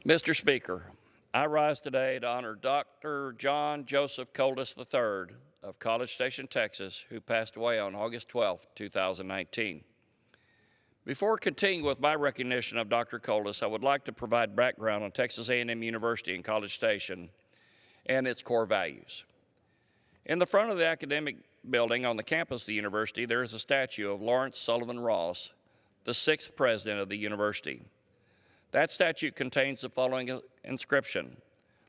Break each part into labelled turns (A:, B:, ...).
A: Mr. Speaker, I rise today to honor Dr. John Joseph Koldus III of College Station, Texas, who passed away on August 12, 2019. Before continuing with my recognition of Dr. Koldus, I would like to provide background on Texas A&M University and College Station and its core values. In the front of the academic building on the campus of the university, there is a statue of Lawrence Sullivan Ross, the 6th president of the university. That statue contains the following inscription: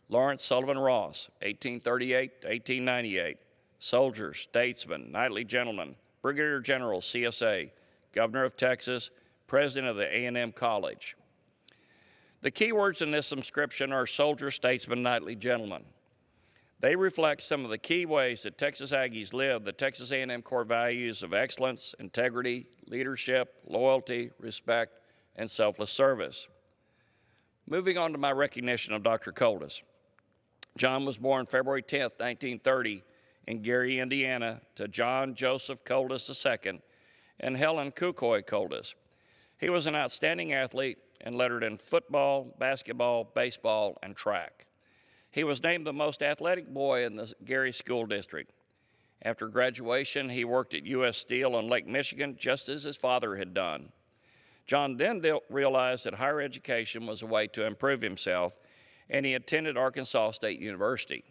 A: Lawrence Sullivan Ross, 1838 to 1898, soldier, statesman, knightly gentleman, brigadier general, CSA, governor of Texas, president of the A&M College. The key words in this inscription are soldier, statesman, knightly gentleman. They reflect some of the key ways that Texas Aggies live the Texas A&M core values of excellence, integrity, leadership, loyalty, respect, and selfless service. Moving on to my recognition of Dr. Koldus. John was born February 10, 1930 in Gary, Indiana, to John Joseph Koldus II and Helen Kukoi Koldus. He was an outstanding athlete and lettered in football, basketball, baseball, and track. He was named the most athletic boy in the Gary School District. After graduation, he worked at U.S. Steel on Lake Michigan, just as his father had done. John then realized that higher education was a way to improve himself, and he attended Arkansas State University.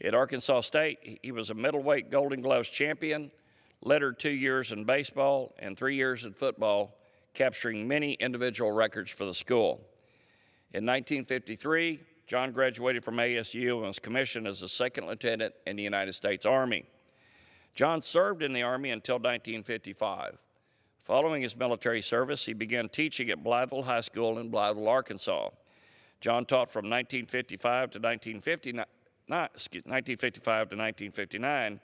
A: At Arkansas State, he was a middleweight Golden Gloves champion, lettered 2 years in baseball and 3 years in football, capturing many individual records for the school. In 1953, John graduated from ASU and was commissioned as a second lieutenant in the United States Army. John served in the Army until 1955. Following his military service, he began teaching at Blytheville High School in Blytheville, Arkansas. John taught from 1955 to 1959,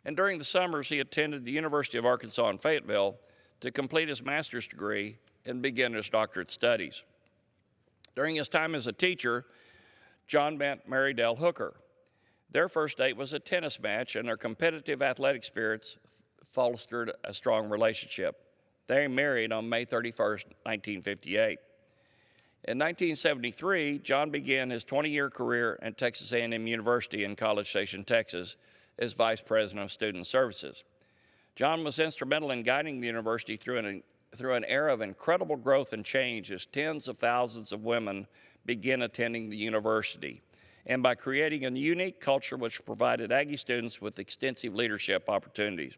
A: and during the summers, he attended the University of Arkansas in Fayetteville to complete his master's degree and begin his doctorate studies. During his time as a teacher, John met Mary Dell Hooker. Their first date was a tennis match, and their competitive athletic spirits fostered a strong relationship. They married on May 31, 1958. In 1973, John began his 20-year career at Texas A&M University in College Station, Texas, as Vice President of Student Services. John was instrumental in guiding the university through an era of incredible growth and change as tens of thousands of women began attending the university, and by creating a unique culture which provided Aggie students with extensive leadership opportunities.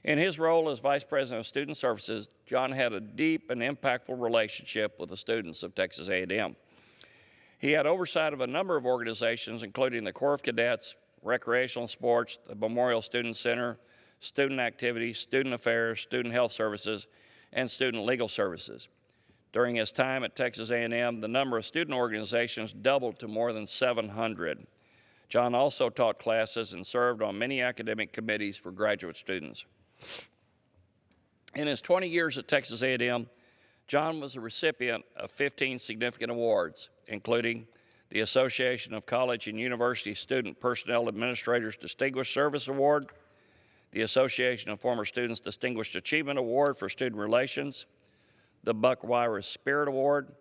A: In his role as Vice President of Student Services, John had a deep and impactful relationship with the students of Texas A&M. He had oversight of a number of organizations, including the Corps of Cadets, Recreational Sports, the Memorial Student Center, Student Activities, Student Affairs, Student Health Services, and Student Legal Services. During his time at Texas A&M, the number of student organizations doubled to more than 700. John also taught classes and served on many academic committees for graduate students. In his 20 years at Texas A&M, John was a recipient of 15 significant awards, including the Association of College and University Student Personnel Administrators Distinguished Service Award, the Association of Former Students Distinguished Achievement Award for Student Relations, the Buck Wyra Spirit Award,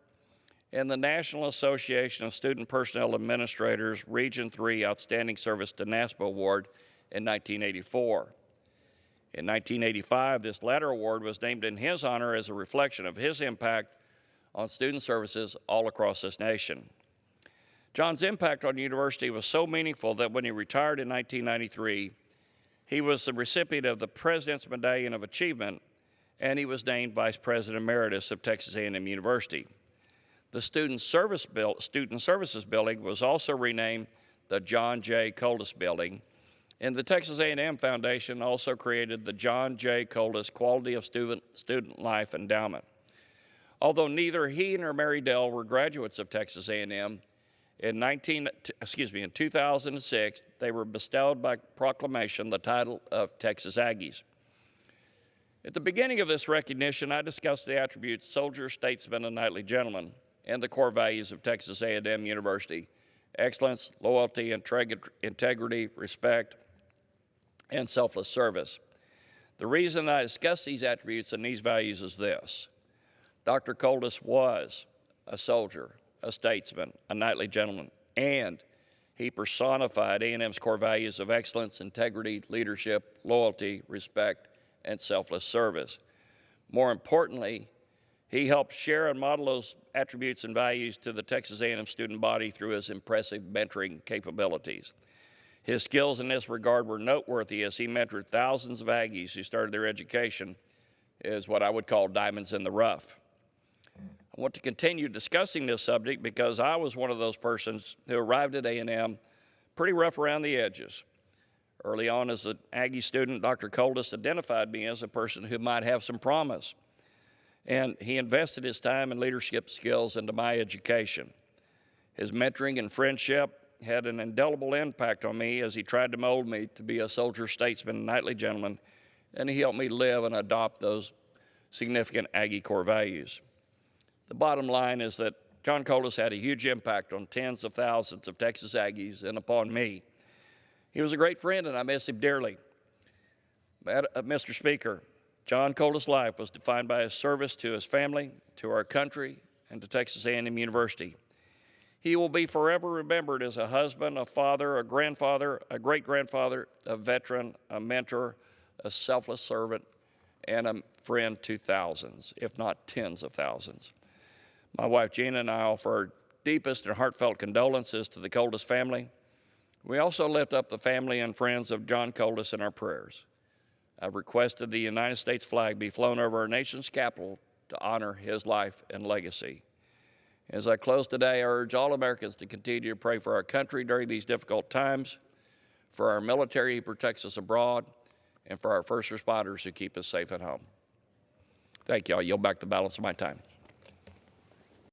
A: and the National Association of Student Personnel Administrators Region 3 Outstanding Service to NASPA Award in 1984. In 1985, this latter award was named in his honor as a reflection of his impact on student services all across this nation. John's impact on the university was so meaningful that when he retired in 1993, he was the recipient of the President's Medallion of Achievement, and he was named Vice President Emeritus of Texas A&M University. The Student Services Building was also renamed the John J. Koldus Building, and the Texas A&M Foundation also created the John J. Koldus Quality of Student Life Endowment. Although neither he nor Mary Dell were graduates of Texas A&M, in 2006, they were bestowed by proclamation the title of Texas Aggies. At the beginning of this recognition, I discussed the attributes soldier, statesman, and knightly gentleman, and the core values of Texas A&M University: excellence, loyalty, integrity, respect, and selfless service. The reason I discuss these attributes and these values is this: Dr. Koldus was a soldier, a statesman, a knightly gentleman, and he personified A&M's core values of excellence, integrity, leadership, loyalty, respect, and selfless service. More importantly, he helped share and model those attributes and values to the Texas A&M student body through his impressive mentoring capabilities. His skills in this regard were noteworthy as he mentored thousands of Aggies who started their education as what I would call diamonds in the rough. I want to continue discussing this subject because I was one of those persons who arrived at A&M pretty rough around the edges. Early on as an Aggie student, Dr. Koldus identified me as a person who might have some promise, and he invested his time and leadership skills into my education. His mentoring and friendship had an indelible impact on me as he tried to mold me to be a soldier, statesman, and knightly gentleman, and he helped me live and adopt those significant Aggie core values. The bottom line is that John Koldus had a huge impact on tens of thousands of Texas Aggies and upon me. He was a great friend, and I miss him dearly. Mr. Speaker, John Koldus' life was defined by his service to his family, to our country, and to Texas A&M University. He will be forever remembered as a husband, a father, a grandfather, a great-grandfather, a veteran, a mentor, a selfless servant, and a friend to thousands, if not tens of thousands. My wife Gina and I offer our deepest and heartfelt condolences to the Koldus family. We also lift up the family and friends of John Koldus in our prayers. I've requested the United States flag be flown over our nation's capital to honor his life and legacy. As I close today, I urge all Americans to continue to pray for our country during these difficult times, for our military who protects us abroad, and for our first responders who keep us safe at home. Thank you. I'll yield back the balance of my time.